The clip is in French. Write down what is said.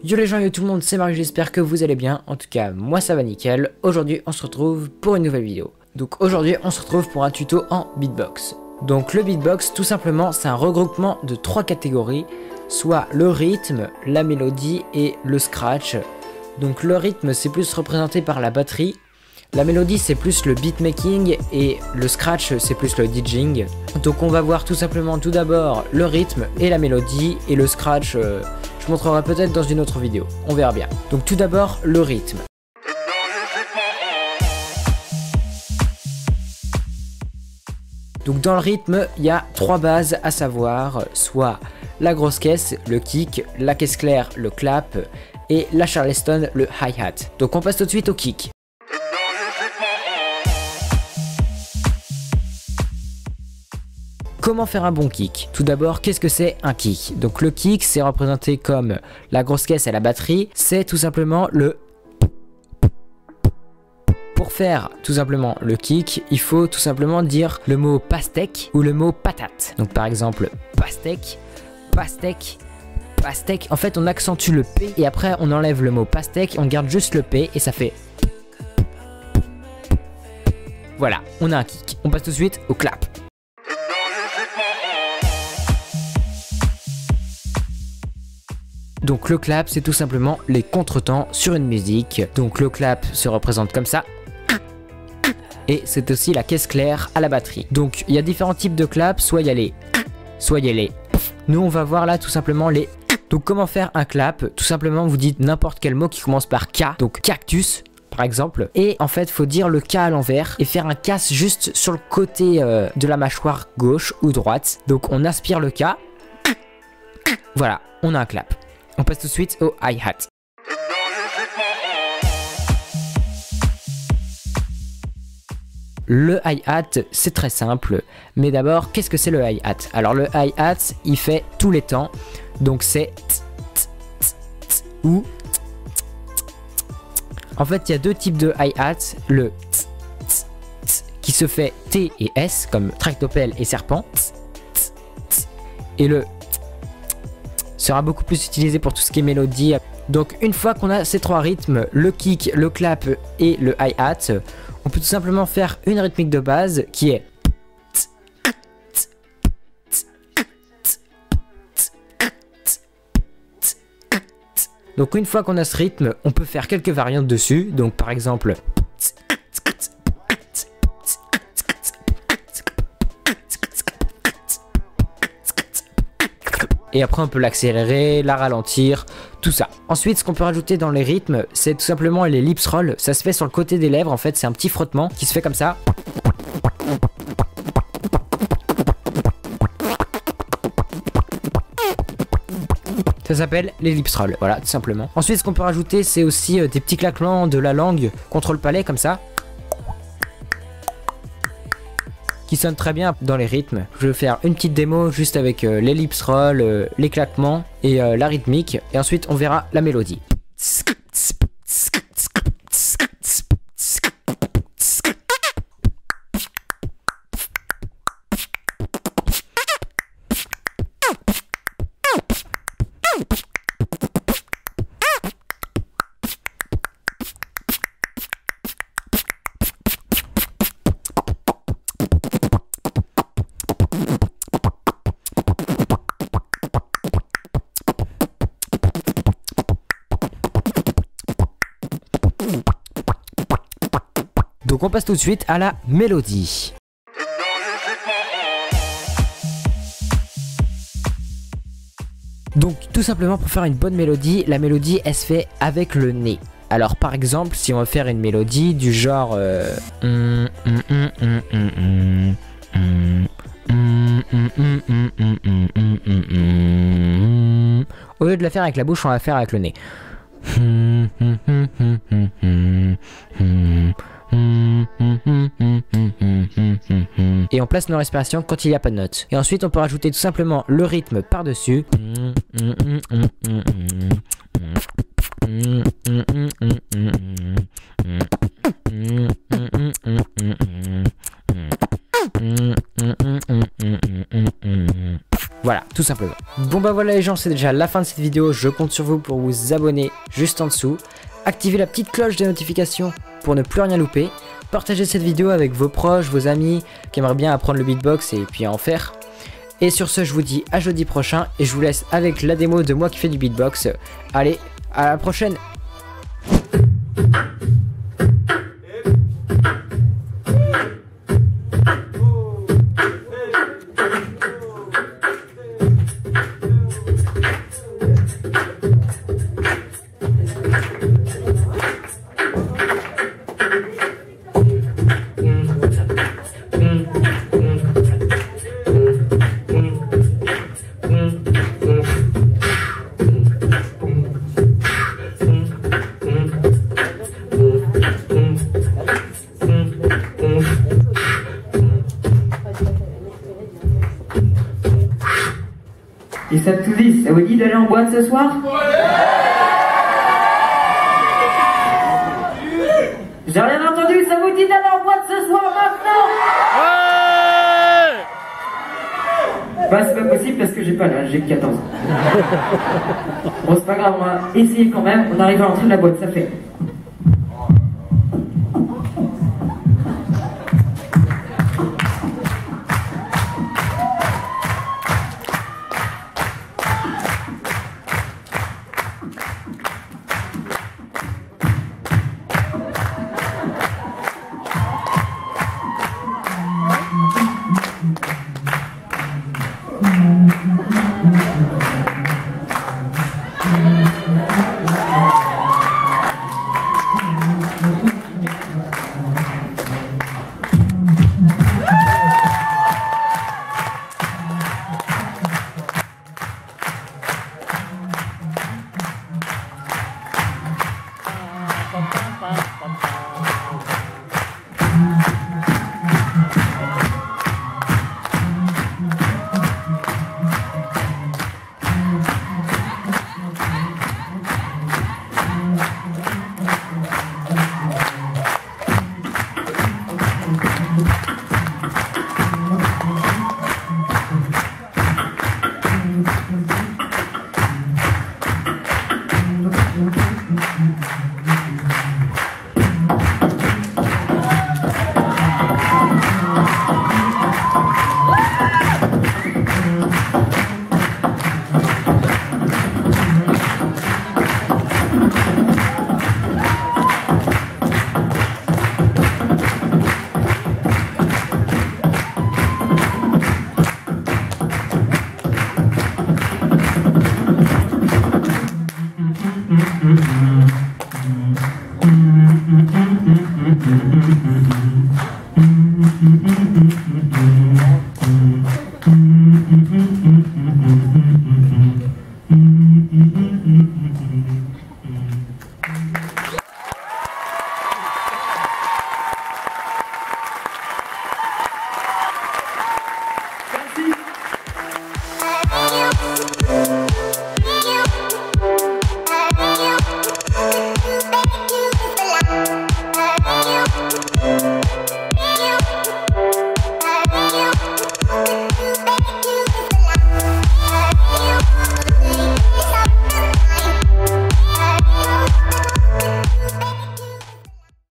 Yo les gens, yo tout le monde, c'est Marie, j'espère que vous allez bien. En tout cas, moi ça va nickel. Aujourd'hui, on se retrouve pour une nouvelle vidéo. Donc aujourd'hui, on se retrouve pour un tuto en beatbox. Donc le beatbox, tout simplement, c'est un regroupement de 3 catégories, soit le rythme, la mélodie et le scratch. Donc le rythme, c'est plus représenté par la batterie. La mélodie, c'est plus le beatmaking et le scratch, c'est plus le DJing. Donc on va voir tout simplement tout d'abord le rythme et la mélodie, et le scratch, je montrerai peut-être dans une autre vidéo, on verra bien. Donc tout d'abord le rythme. Donc dans le rythme, il y a 3 bases à savoir, soit la grosse caisse, le kick, la caisse claire, le clap, et la charleston, le hi-hat. Donc on passe tout de suite au kick. Comment faire un bon kick? Tout d'abord, qu'est-ce que c'est un kick? Donc le kick, c'est représenté comme la grosse caisse à la batterie, c'est tout simplement le... Pour faire tout simplement le kick, il faut tout simplement dire le mot pastèque ou le mot patate. Donc par exemple, pastèque, pastèque, pastèque. En fait, on accentue le P et après on enlève le mot pastèque, on garde juste le P et ça fait... Voilà, on a un kick. On passe tout de suite au clap. Donc le clap, c'est tout simplement les contretemps sur une musique. Donc le clap se représente comme ça. Et c'est aussi la caisse claire à la batterie. Donc il y a différents types de clap, soit il y a les... soit il y a les... Nous on va voir là tout simplement les... Donc comment faire un clap? Tout simplement vous dites n'importe quel mot qui commence par K. Donc cactus par exemple. Et en fait faut dire le K à l'envers et faire un casse juste sur le côté de la mâchoire gauche ou droite. Donc on aspire le K. Voilà, on a un clap. On passe tout de suite au hi-hat. Le hi-hat, c'est très simple. Mais d'abord, qu'est-ce que c'est le hi-hat? Alors le hi-hat, il fait tous les temps. Donc c'est... ou... En fait, il y a 2 types de hi-hat. Le... qui se fait T et S, comme tractopelle et serpent. Et le... sera beaucoup plus utilisé pour tout ce qui est mélodie. Donc une fois qu'on a ces 3 rythmes, le kick, le clap et le hi-hat, on peut tout simplement faire une rythmique de base qui est... Donc une fois qu'on a ce rythme, on peut faire quelques variantes dessus. Donc par exemple... Et après on peut l'accélérer, la ralentir, tout ça. Ensuite, ce qu'on peut rajouter dans les rythmes, c'est tout simplement les lips roll. Ça se fait sur le côté des lèvres, en fait c'est un petit frottement qui se fait comme ça. Ça s'appelle les lips roll, voilà tout simplement. Ensuite, ce qu'on peut rajouter, c'est aussi des petits claquements de la langue contre le palais comme ça, qui sonne très bien dans les rythmes. Je vais faire une petite démo juste avec les lips roll, les claquements et la rythmique, et ensuite on verra la mélodie. Donc on passe tout de suite à la mélodie. Donc tout simplement pour faire une bonne mélodie, la mélodie elle se fait avec le nez. Alors par exemple si on veut faire une mélodie du genre au lieu de la faire avec la bouche, on va la faire avec le nez. Et on place nos respirations quand il n'y a pas de notes. Et ensuite on peut rajouter tout simplement le rythme par dessus. Voilà, tout simplement. Bon bah voilà les gens, c'est déjà la fin de cette vidéo, je compte sur vous pour vous abonner juste en dessous, activer la petite cloche des notifications pour ne plus rien louper, partagez cette vidéo avec vos proches, vos amis qui aimeraient bien apprendre le beatbox et puis en faire. Et sur ce, je vous dis à jeudi prochain et je vous laisse avec la démo de moi qui fais du beatbox. Allez, à la prochaine! Et ça tout dit, ça vous dit d'aller en boîte ce soir? J'ai rien entendu, ça vous dit d'aller en boîte ce soir maintenant? Bah c'est pas possible parce que j'ai pas l'âge, j'ai que 14 ans. Bon c'est pas grave, on va essayer quand même, on arrive à l'entrée de la boîte, ça fait.